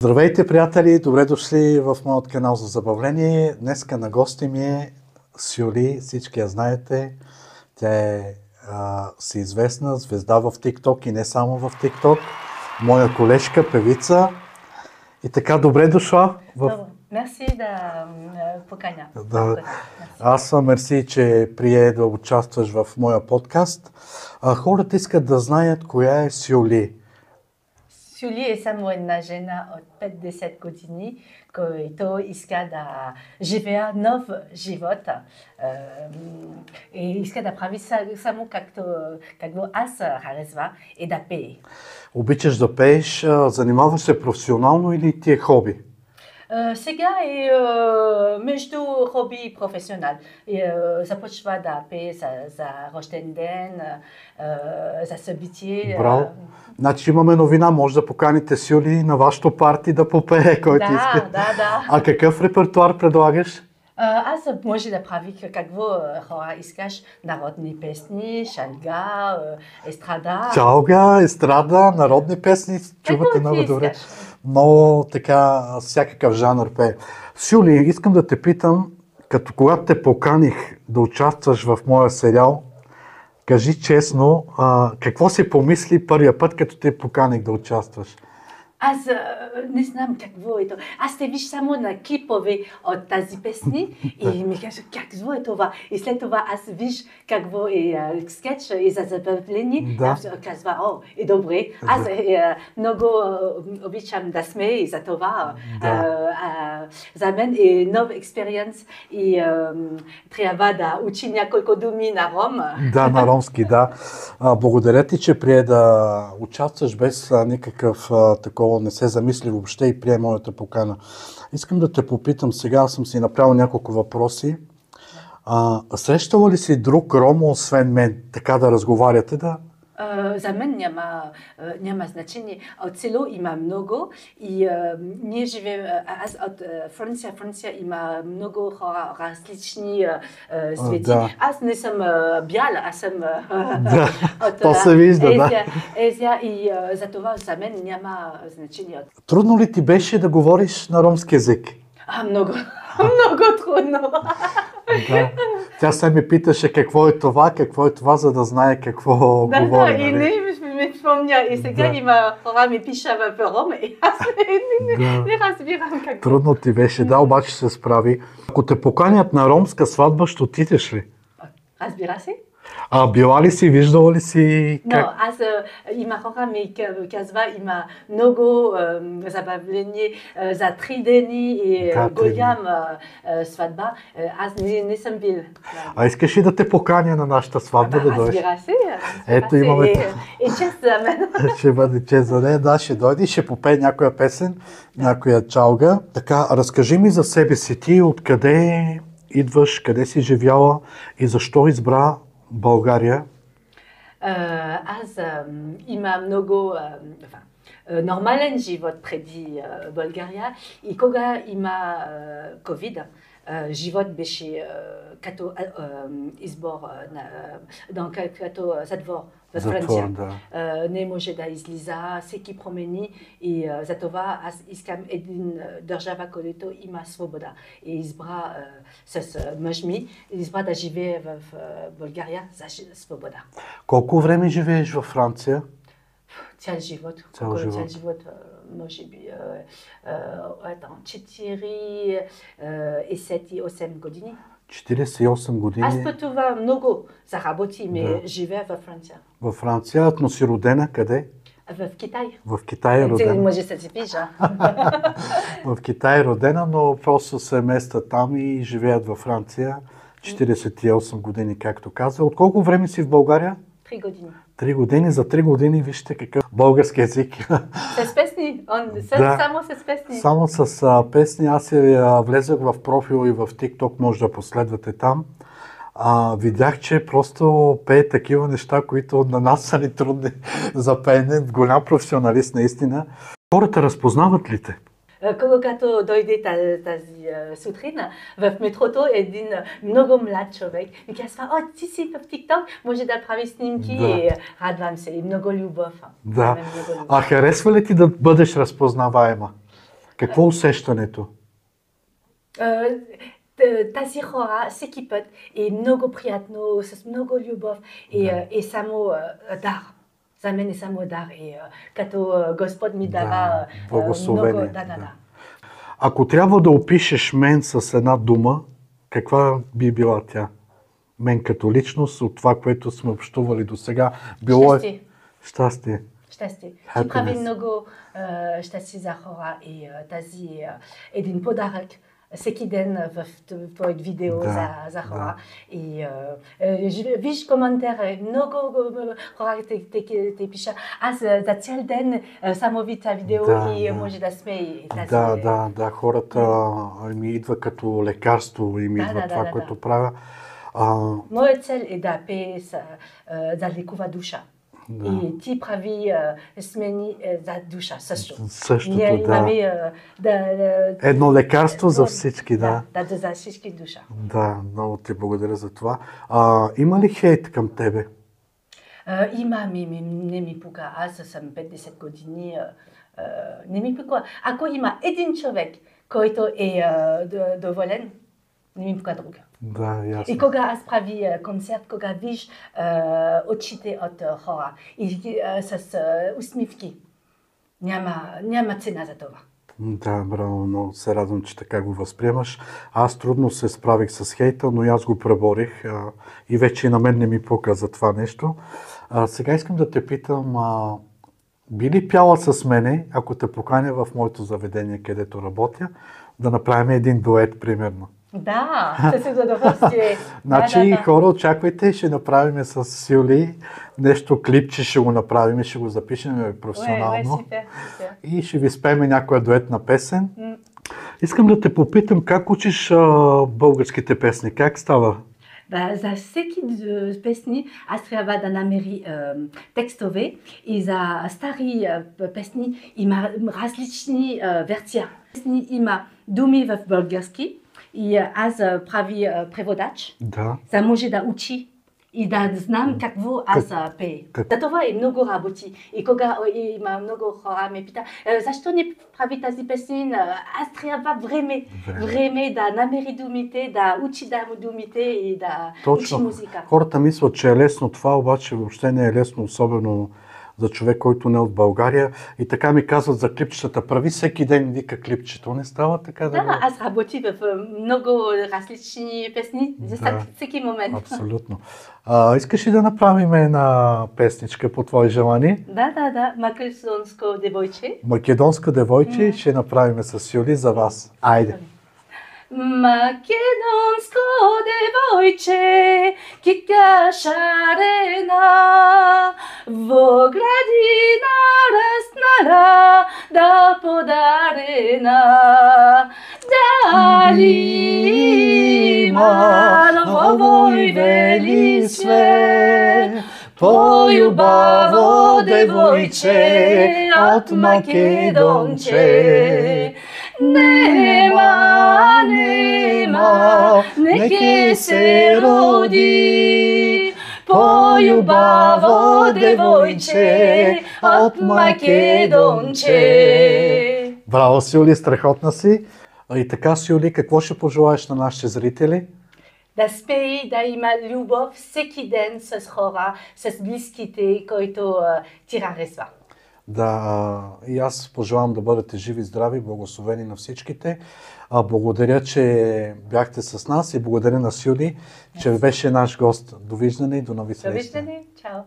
Здравейте, приятели! Добре дошли в моят канал за забавление. Днеска на гости ми е Сюли, всички я знаете. Тя е всеизвестна звезда в TikTok и не само в TikTok. Моя колежка, певица. И така, добре дошла. Мерси да поканя. Да. Аз съм мерси, че прие да участваш в моя подкаст. Хората искат да знаят коя е Сюли. Сюли е само една жена от 50 години, който иска да живее нов живот и иска да прави само както аз харесва и да пее. Обичаш да пееш, занимаваш се професионално или ти е хоби? Сега е между хоби и професионал. Започва да пее за рожден ден, за събитие. Браво! Значи имаме новина, може да поканите Сюли на вашето парти да попее, който иска. Да. А какъв репертуар предлагаш? Аз може да прави какво хора искаш, народни песни, шалга, естрада. Шалга, естрада, народни песни, чувате много добре. Много така, всякакъв жанр пее. Сюли, искам да те питам, когато те поканих да участваш в моя сериал, кажи честно, какво си помисли първия път, като те поканих да участваш? Аз не знам какво е това. Аз те виж само на клипове от тази песни и ми кажа какво е това. И след това аз виж какво е скетч и за забавление. Аз казва, е добре. Аз много обичам да смея и за това. За мен е нов експириенс и трябва да учи няколко думи на ром. Да, на ромски, да. Благодаря ти, че прие да участваш без никакъв такова, не се замисли въобще и прие моята покана. Искам да те попитам сега, аз съм си направил няколко въпроси. Срещала ли си друг ромо, освен мен, така да разговаряте, да? За мен няма значение. От село има много и ние живеем, аз от Франция. Франция има много хора, различни свети. Аз не съм бяла, аз съм от то се вижда, Азия и за това за мен няма значение. Трудно ли ти беше да говориш на ромски език? Много. Много трудно. Да. Тя се ми питаше какво е това, за да знае какво говори. Да, и не ми спомня. И сега има хора ми пиша в ром и аз не разбирам какво. Трудно ти беше, да, обаче се справи. Ако те поканят на ромска сватба, ще отидеш ли? Разбира се. Била ли си, виждала ли си? Но аз има хора ми казва, има много забавление за 3 дни и голям сватба. Аз не съм бил. Искаш ли да те поканя на нашата сватба да дойдеш? Разбира се. Ето имаме. Е чест за мен. Ще бъде чест за нея, да, ще дойде и ще попее някоя песен, някоя чалга. Така, разкажи ми за себе си, ти откъде идваш, къде си живяла и защо избра България? Аз имам много нормален живот преди България и кога има ковид, живот беше като избор, като затвор в Франция. Не може да излиза, всеки промени и за това аз искам един държава, който има свобода. И избра с мъж ми, избра да живее в България за свобода. Колко време живееш във Франция? Цял живот. Цял живот. Може би 4, 7 и 8 години. 48 години. Аз пътувам много за работи и ме живея във Франция. Във Франция, но си родена къде? В Китай. В Китай е родена. Може да си пиша. В Китай е родена, но просто се местят там и живеят във Франция. 48 години, както казва. От колко време си в България? 3 години. 3 години, за 3 години вижте какъв български език. С песни, само с песни. Само с песни. Аз влезах в профил и в TikTok, може да последвате там. Видях, че просто пее такива неща, които на нас са ни трудни за пеене. Голям професионалист наистина. Хората разпознават ли те? Когато дойде тази сутрин в метрото, един много млад човек ми казва, ти си в TikTok, може да прави снимки и радвам се и много любов. Да. Харесва ли ти да бъдеш разпознаваема? Какво е усещането? Тази хора, всеки път е много приятно, с много любов и само дар. За мен е само дар. Като Господ ми дава благословение. много. Да. Ако трябва да опишеш мен с една дума, каква би била тя? Мен като личност, от това, което сме общували до сега, било е... Щастие. Щастие. Ти прави много щастие за хора и тази един подарък всеки ден в твоят видео за хора. И виж коментари, много хора те пишат. Аз за цял ден само видя видео и може да смее. Да, хората ми идва като лекарство и ми идва това, което правя. Моя цел е да пее за лекува душа. И ти прави смени за душа също. Същото, ние имаме едно лекарство за всички, да, за всички душа. Да, много ти благодаря за това. Има ли хейт към тебе? Има, не ми пука. Аз съм 50 години. Не ми пука. Ако има един човек, който е доволен, не ми пука друга. Да, ясно. И кога аз прави концерт, кога виж очите от хора и с усмивки, няма цена за това. Да, браво, много се радвам, че така го възприемаш. Аз трудно се справих с хейта, но и аз го преборих и вече и на мен не ми пука за това нещо. Сега искам да те питам, би ли пяла с мене, ако те поканя в моето заведение, където работя, да направим един дует, примерно? Да, със удоволствие. Значи, хора, очаквайте, ще направим с Юли нещо клипче, ще го направим, ще го запишем професионално. И ще ви спеем някоя дуетна песен. Искам да те попитам, как учиш българските песни? Как става? За всеки песни аз трябва да намеря текстове и за стари песни има различни версии. Има думи в български, и аз прави преводач, за може да учи и да знам какво аз пея. Това е много работи. И кога има много хора ме пита, защо не прави тази песен? Аз трябва време да намери думите, да учи думите и да учи музика. Хората мислят, че е лесно това, обаче въобще не е лесно, особено за човек, който не е от България. И така ми казват за клипчетата. Прави всеки ден вика клипчето. Не става така да... Да, аз работя в много различни песни за всеки момент. Абсолютно. Искаш ли да направим една песничка по твое желание? Да. Македонско девойче. Македонско девойче ще направим с Юли за вас. Айде. Македонско девойче, кика шарена, во градина раснала, да подарена. Дали има в овој вели свет, појубаво девојче од Македонче. Нема, неке се роди, појубаво девојче од Македонче. Браво, Сюли, страхотна си. И така, Сюли, какво ще пожелаеш на нашите зрители? Да спее, да има любов всеки ден с хора, с близките, които ти харесва. Да, и аз пожелавам да бъдете живи, здрави, благословени на всичките. Благодаря, че бяхте с нас и благодаря на Сюли, че беше наш гост. Довиждане и до нови срещи. Довиждане, чао.